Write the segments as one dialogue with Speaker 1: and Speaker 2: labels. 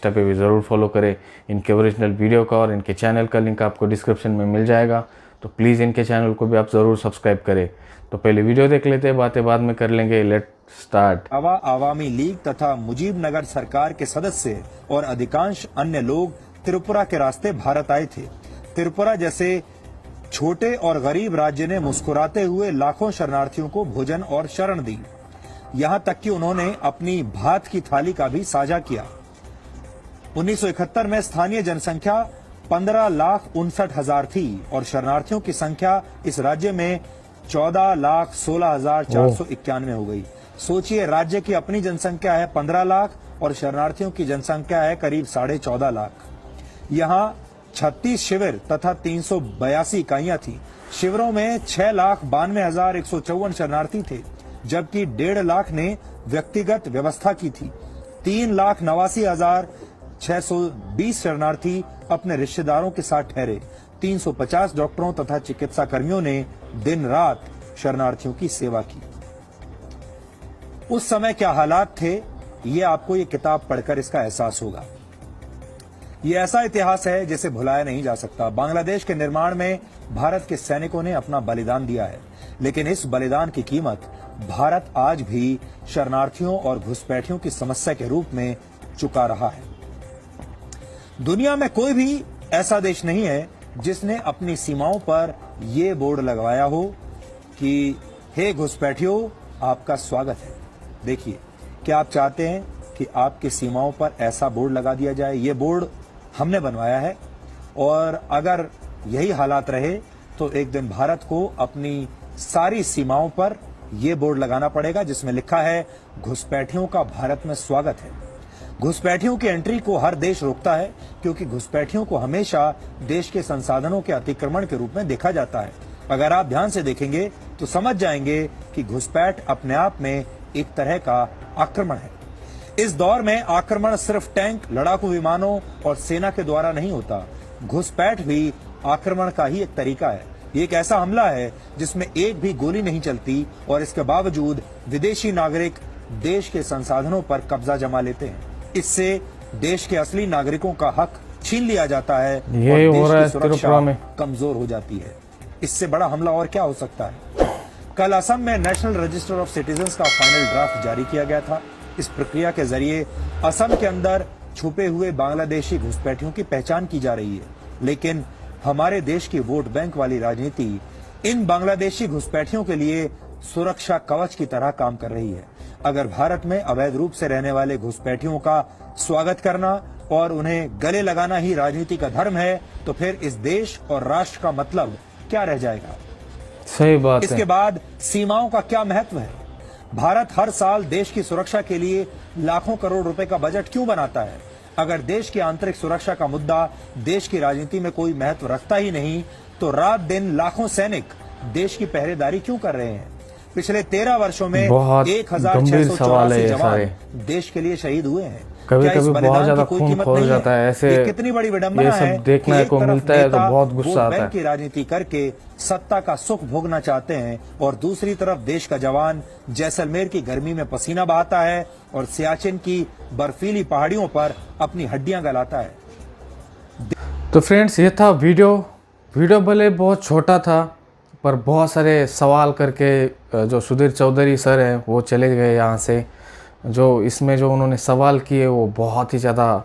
Speaker 1: Insta पे भी ज़रूर फॉलो करें इनके ओरिजिनल वीडियो का, और इनके चैनल का लिंक आपको डिस्क्रिप्शन में मिल जाएगा। तो प्लीज़ इनके चैनल को भी आप ज़रूर सब्सक्राइब करें। तो पहले वीडियो देख लेते हैं, बातें बाद में कर लेंगे। Let start.
Speaker 2: आवामी लीग तथा मुजीबनगर सरकार के सदस्य और अधिकांश अन्य लोग त्रिपुरा के रास्ते भारत आए थे। त्रिपुरा जैसे छोटे और गरीब राज्य ने मुस्कुराते हुए लाखों शरणार्थियों को भोजन और शरण दी। यहां तक कि उन्होंने अपनी भात की थाली का भी साझा किया। 1971 में स्थानीय जनसंख्या 15,59,000 थी और शरणार्थियों की संख्या इस राज्य में 14,16,491 हो गई। सोचिए, राज्य की अपनी जनसंख्या है 15 लाख और शरणार्थियों की जनसंख्या है करीब 14.5 लाख। यहाँ 36 शिविर तथा 382 इकाइयां थी। शिविरों में 6,92,154 शरणार्थी थे, जबकि 1.5 लाख ने व्यक्तिगत व्यवस्था की थी। 3,89,620 शरणार्थी अपने रिश्तेदारों के साथ ठहरे। 350 डॉक्टरों तथा चिकित्सा कर्मियों ने दिन रात शरणार्थियों की सेवा की। उस समय क्या हालात थे, ये आपको ये किताब पढ़कर इसका एहसास होगा। ये ऐसा इतिहास है जिसे भुलाया नहीं जा सकता। बांग्लादेश के निर्माण में भारत के सैनिकों ने अपना बलिदान दिया है, लेकिन इस बलिदान की कीमत भारत आज भी शरणार्थियों और घुसपैठियों की समस्या के रूप में चुका रहा है। दुनिया में कोई भी ऐसा देश नहीं है जिसने अपनी सीमाओं पर यह बोर्ड लगवाया हो कि हे घुसपैठियों, आपका स्वागत है। देखिए, क्या आप चाहते हैं कि आपकी सीमाओं पर ऐसा बोर्ड लगा दिया जाए? ये बोर्ड हमने बनवाया है, और अगर यही हालात रहे तो एक दिन भारत को अपनी सारी सीमाओं पर यह बोर्ड लगाना पड़ेगा जिसमें लिखा है घुसपैठियों का भारत में स्वागत है। घुसपैठियों की एंट्री को हर देश रोकता है, क्योंकि घुसपैठियों को हमेशा देश के संसाधनों के अतिक्रमण के रूप में देखा जाता है। अगर आप ध्यान से देखेंगे तो समझ जाएंगे कि घुसपैठ अपने आप में एक तरह का आक्रमण है। इस दौर में आक्रमण सिर्फ टैंक, लड़ाकू विमानों और सेना के द्वारा नहीं होता। घुसपैठ भी आक्रमण का ही एक तरीका है। ये एक ऐसा हमला है जिसमें एक भी गोली नहीं चलती, और इसके बावजूद विदेशी नागरिक देश के संसाधनों पर कब्जा जमा लेते हैं। इससे देश के असली नागरिकों का हक छीन लिया जाता है और देश की सुरक्षा कमजोर हो जाती है। इससे बड़ा हमला और क्या हो सकता है? कल असम में नेशनल रजिस्टर ऑफ सिटीजन्स का फाइनल ड्राफ्ट जारी किया गया था। इस प्रक्रिया के जरिए असम के अंदर छुपे हुए बांग्लादेशी घुसपैठियों की पहचान की जा रही है, लेकिन हमारे देश की वोट बैंक वाली राजनीति इन बांग्लादेशी घुसपैठियों के लिए सुरक्षा कवच की तरह काम कर रही है। अगर भारत में अवैध रूप से रहने वाले घुसपैठियों का स्वागत करना और उन्हें गले लगाना ही राजनीति का धर्म है, तो फिर इस देश और राष्ट्र का मतलब क्या रह जाएगा?
Speaker 1: सही बात है।
Speaker 2: इसके बाद सीमाओं का क्या महत्व है? भारत हर साल देश की सुरक्षा के लिए लाखों करोड़ रुपए का बजट क्यों बनाता है? अगर देश की आंतरिक सुरक्षा का मुद्दा देश की राजनीति में कोई महत्व रखता ही नहीं, तो रात दिन लाखों सैनिक देश की पहरेदारी क्यों कर रहे हैं? पिछले 13 वर्षों में 1684 जवान देश के लिए शहीद हुए हैं।
Speaker 1: कभी कभी बहुत ज्यादा खून खौल जाता है। ऐसे
Speaker 2: कितनी बड़ी विडंबना है
Speaker 1: देखने को मिलता है तो बहुत गुस्सा आता है।
Speaker 2: की राजनीति करके सत्ता का सुख भोगना चाहते हैं, और दूसरी तरफ देश का जवान जैसलमेर की गर्मी में पसीना बहाता है और सियाचिन की बर्फीली पहाड़ियों पर अपनी हड्डियां गलाता है।
Speaker 1: तो फ्रेंड्स, ये था वीडियो भले बहुत छोटा था, पर बहुत सारे सवाल करके जो सुधीर चौधरी सर हैं वो चले गए यहाँ से। जो इसमें जो उन्होंने सवाल किए वो बहुत ही ज़्यादा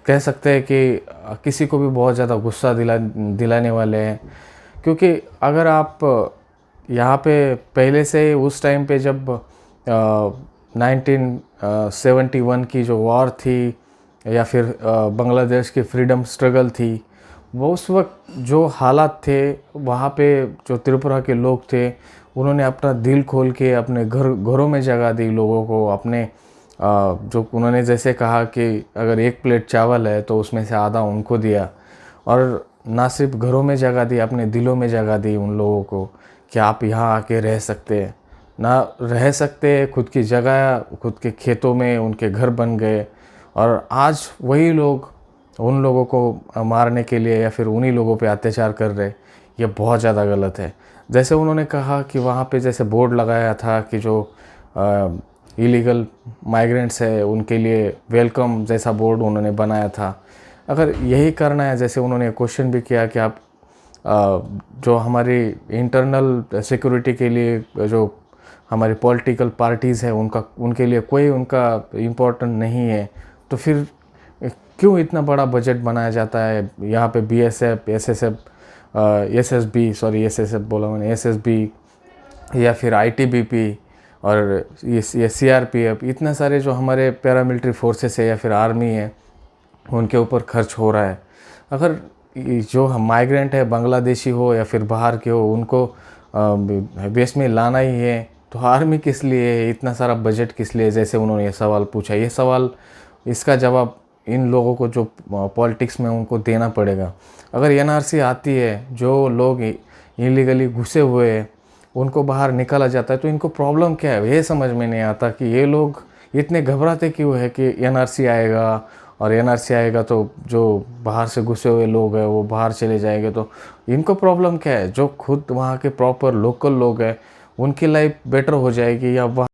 Speaker 1: कह सकते हैं कि किसी को भी बहुत ज़्यादा गुस्सा दिलाने वाले हैं। क्योंकि अगर आप यहाँ पे पहले से उस टाइम पे जब 1971 की जो वॉर थी, या फिर बांग्लादेश की फ्रीडम स्ट्रगल थी, वो उस वक्त जो हालात थे वहाँ पे जो त्रिपुरा के लोग थे, उन्होंने अपना दिल खोल के अपने घरों में जगह दी लोगों को। अपने जो उन्होंने जैसे कहा कि अगर 1 प्लेट चावल है तो उसमें से आधा उनको दिया, और ना सिर्फ घरों में जगह दी, अपने दिलों में जगह दी उन लोगों को कि आप यहाँ आके रह सकते हैं। ना रह सकते, खुद की जगह, खुद के खेतों में उनके घर बन गए, और आज वही लोग उन लोगों को मारने के लिए या फिर उन्हीं लोगों पे अत्याचार कर रहे। ये बहुत ज़्यादा गलत है। जैसे उन्होंने कहा कि वहाँ पे जैसे बोर्ड लगाया था कि जो इलीगल माइग्रेंट्स है उनके लिए वेलकम जैसा बोर्ड उन्होंने बनाया था। अगर यही करना है, जैसे उन्होंने क्वेश्चन भी किया कि आप जो हमारी इंटरनल सिक्योरिटी के लिए जो हमारी पॉलिटिकल पार्टीज़ है उनके लिए कोई उनका इम्पोर्टेंट नहीं है, तो फिर क्यों इतना बड़ा बजट बनाया जाता है। यहाँ पे BSF, SSF बोला मैंने, SSB या फिर ITBP और ये CRPF, इतने सारे जो हमारे पैरामिलिट्री फोर्सेस है या फिर आर्मी है उनके ऊपर खर्च हो रहा है। अगर जो हम माइग्रेंट है, बांग्लादेशी हो या फिर बाहर के हो, उनको देश में लाना ही है, तो आर्मी किस लिए है, इतना सारा बजट किस लिए, जैसे उन्होंने ये सवाल पूछा। ये सवाल, इसका जवाब इन लोगों को जो पॉलिटिक्स में उनको देना पड़ेगा। अगर NRC आती है, जो लोग इलीगली घुसे हुए हैं उनको बाहर निकाला जाता है, तो इनको प्रॉब्लम क्या है, ये समझ में नहीं आता कि ये लोग इतने घबराते क्यों है कि NRC आएगा, और NRC आएगा तो जो बाहर से घुसे हुए लोग हैं वो बाहर चले जाएंगे। तो इनको प्रॉब्लम क्या है, जो खुद वहाँ के प्रॉपर लोकल लोग हैं उनकी लाइफ बेटर हो जाएगी, या